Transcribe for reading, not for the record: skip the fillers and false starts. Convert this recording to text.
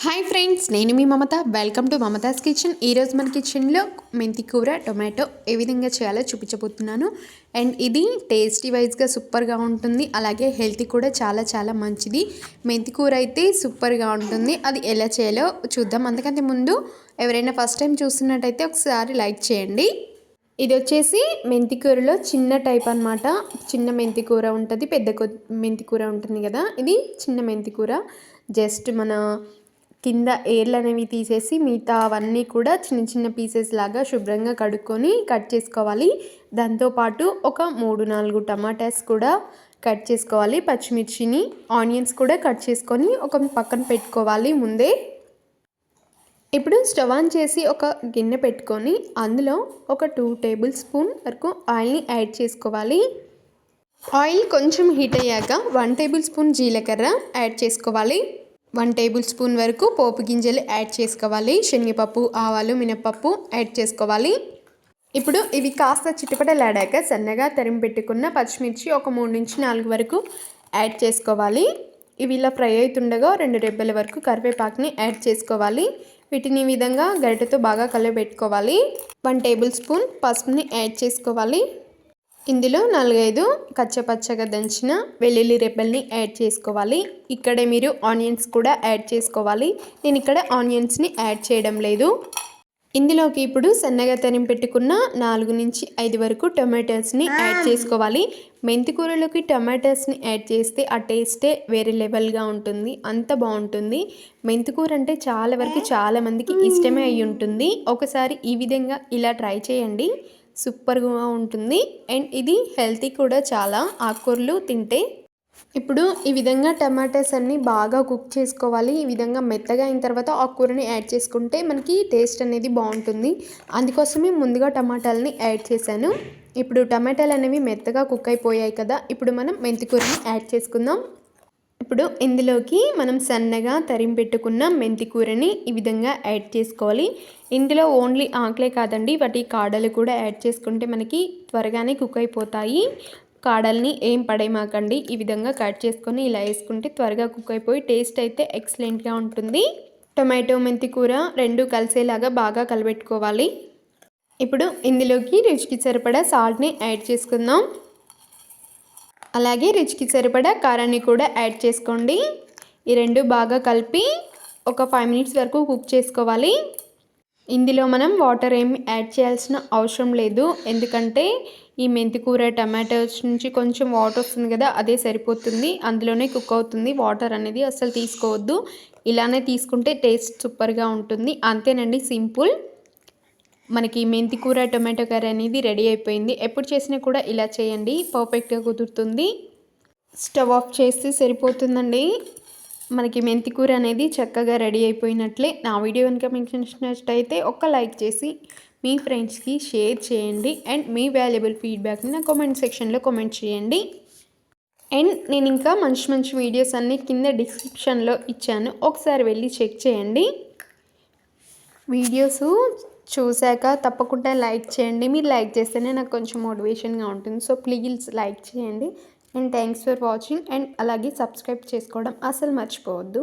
Hi friends, నేను మీ Mamatha. Welcome to Mamatha's kitchen. ఈరోజు మన కిచెన్లో మెంతి కూర టొమాటో ఏ విధంగా చేయాలో చూపించబోతున్నాను. అండ్ ఇది టేస్టీ వైజ్గా సూపర్గా ఉంటుంది, అలాగే హెల్తీ కూడా చాలా చాలా మంచిది. మెంతి కూర అయితే సూపర్గా ఉంటుంది. అది ఎలా చేయాలో చూద్దాం. అందుకంటే ముందు ఎవరైనా ఫస్ట్ టైం చూస్తున్నట్టయితే ఒకసారి లైక్ చేయండి. ఇది వచ్చేసి మెంతి కూరలో చిన్న టైప్ అనమాట. చిన్న మెంతి కూర ఉంటుంది, పెద్ద మెంతి కూర ఉంటుంది కదా. ఇది చిన్న మెంతి కూర. జస్ట్ మన కింద ఏర్లు అనేవి తీసేసి మిగతా అవన్నీ కూడా చిన్న చిన్న పీసెస్ లాగా శుభ్రంగా కడుక్కొని కట్ చేసుకోవాలి. దాంతోపాటు ఒక 3-4 టమాటాస్ కూడా కట్ చేసుకోవాలి. పచ్చిమిర్చిని, ఆనియన్స్ కూడా కట్ చేసుకొని ఒక పక్కన పెట్టుకోవాలి ముందే. ఇప్పుడు స్టవ్ ఆన్ చేసి ఒక గిన్నె పెట్టుకొని అందులో ఒక 2 టేబుల్ స్పూన్ వరకు ఆయిల్ని యాడ్ చేసుకోవాలి. ఆయిల్ కొంచెం హీట్ అయ్యాక 1 టేబుల్ స్పూన్ జీలకర్ర యాడ్ చేసుకోవాలి. 1 టేబుల్ స్పూన్ వరకు పోపు గింజలు యాడ్ చేసుకోవాలి. శనగపప్పు, ఆవాలు, మినపప్పు యాడ్ చేసుకోవాలి. ఇప్పుడు ఇవి కాస్త చిటపటలాడాక సన్నగా తరిమి పెట్టుకున్న పచ్చిమిర్చి ఒక 3-4 వరకు యాడ్ చేసుకోవాలి. ఇవి ఇలా ఫ్రై అవుతుండగా 2 రెబ్బల వరకు కరివేపాకుని యాడ్ చేసుకోవాలి. వీటిని ఈ విధంగా గరిటెతో బాగా కలబెట్టుకోవాలి. 1 టేబుల్ స్పూన్ పసుపుని యాడ్ చేసుకోవాలి. ఇందులో 4-5 కచ్చపచ్చగా దంచిన వెల్లుల్లి రెబ్బల్ని యాడ్ చేసుకోవాలి. ఇక్కడే మీరు ఆనియన్స్ కూడా యాడ్ చేసుకోవాలి. నేను ఇక్కడ ఆనియన్స్ని యాడ్ చేయడం లేదు. ఇందులోకి ఇప్పుడు సన్నగా తరిమి పెట్టుకున్న 4-5 వరకు టొమాటోస్ని యాడ్ చేసుకోవాలి. మెంతి కూరలోకి టొమాటోస్ని యాడ్ చేస్తే ఆ టేస్టే వేరే లెవెల్గా ఉంటుంది, అంత బాగుంటుంది. మెంతి కూర అంటే చాలా వరకు చాలామందికి ఇష్టమే అయి ఉంటుంది. ఒకసారి ఈ విధంగా ఇలా ట్రై చేయండి, సూపర్గా ఉంటుంది. అండ్ ఇది హెల్తీ కూడా చాలా, ఆకుకూరలు తింటే. ఇప్పుడు ఈ విధంగా టమాటాస్ అన్నీ బాగా కుక్ చేసుకోవాలి. ఈ విధంగా మెత్తగా అయిన తర్వాత ఆకుకూరని యాడ్ చేసుకుంటే మనకి టేస్ట్ అనేది బాగుంటుంది. అందుకోసమే ముందుగా టమాటాలని యాడ్ చేశాను. ఇప్పుడు టమాటాలు అనేవి మెత్తగా కుక్ అయిపోయాయి కదా. ఇప్పుడు మనం మెంతికూరని యాడ్ చేసుకుందాం. ఇప్పుడు ఇందులోకి మనం సన్నగా తరిమి పెట్టుకున్న మెంతి కూరని ఈ విధంగా యాడ్ చేసుకోవాలి. ఇందులో ఓన్లీ ఆకులే కాదండి, వాటి కాడలు కూడా యాడ్ చేసుకుంటే మనకి త్వరగానే కుక్ అయిపోతాయి. కాడల్ని ఏం పడేయమాకండి. ఈ విధంగా కట్ చేసుకొని ఇలా వేసుకుంటే త్వరగా కుక్ అయిపోయి టేస్ట్ అయితే ఎక్సలెంట్గా ఉంటుంది. టొమాటో మెంతి కూర రెండు కలిసేలాగా బాగా కలబెట్టుకోవాలి. ఇప్పుడు ఇందులోకి రుచికి సరిపడా సాల్ట్ని యాడ్ చేసుకుందాం. అలాగే రుచికి సరిపడా కారాన్ని కూడా యాడ్ చేసుకోండి. ఈ రెండు బాగా కలిపి ఒక 5 మినిట్స్ వరకు కుక్ చేసుకోవాలి. ఇందులో మనం వాటర్ ఏమి యాడ్ చేయాల్సిన అవసరం లేదు, ఎందుకంటే ఈ మెంతి కూర టమాటోస్ నుంచి కొంచెం వాటర్ వస్తుంది కదా, అదే సరిపోతుంది. అందులోనే కుక్ అవుతుంది. వాటర్ అనేది అస్సలు తీసుకోవద్దు. ఇలానే తీసుకుంటే టేస్ట్ సూపర్గా ఉంటుంది. అంతేనండి, సింపుల్. మనకి మెంతి కూర టొమాటో కర్రీ అనేది రెడీ అయిపోయింది. ఎప్పుడు చేసినా కూడా ఇలా చేయండి, పర్ఫెక్ట్గా కుదురుతుంది. స్టవ్ ఆఫ్ చేస్తే సరిపోతుందండి. మనకి మెంతి కూర అనేది చక్కగా రెడీ అయిపోయినట్లే. నా వీడియో కనుక మీకు నచ్చినట్లయితే ఒక లైక్ చేసి మీ ఫ్రెండ్స్కి షేర్ చేయండి. అండ్ మీ వాల్యుబుల్ ఫీడ్బ్యాక్ని నా కామెంట్ సెక్షన్లో కామెంట్ చేయండి. అండ్ నేను ఇంకా మంచి మంచి వీడియోస్ అన్నీ కింద డిస్క్రిప్షన్లో ఇచ్చాను, ఒకసారి వెళ్ళి చెక్ చేయండి. వీడియోస్ చూశాక తప్పకుండా లైక్ చేయండి. మీరు లైక్ చేస్తేనే నాకు కొంచెం మోటివేషన్గా ఉంటుంది. సో ప్లీజ్ లైక్ చేయండి. And thanks for watching. And అలాగే సబ్స్క్రైబ్ చేసుకోవడం అసలు మర్చిపోవద్దు.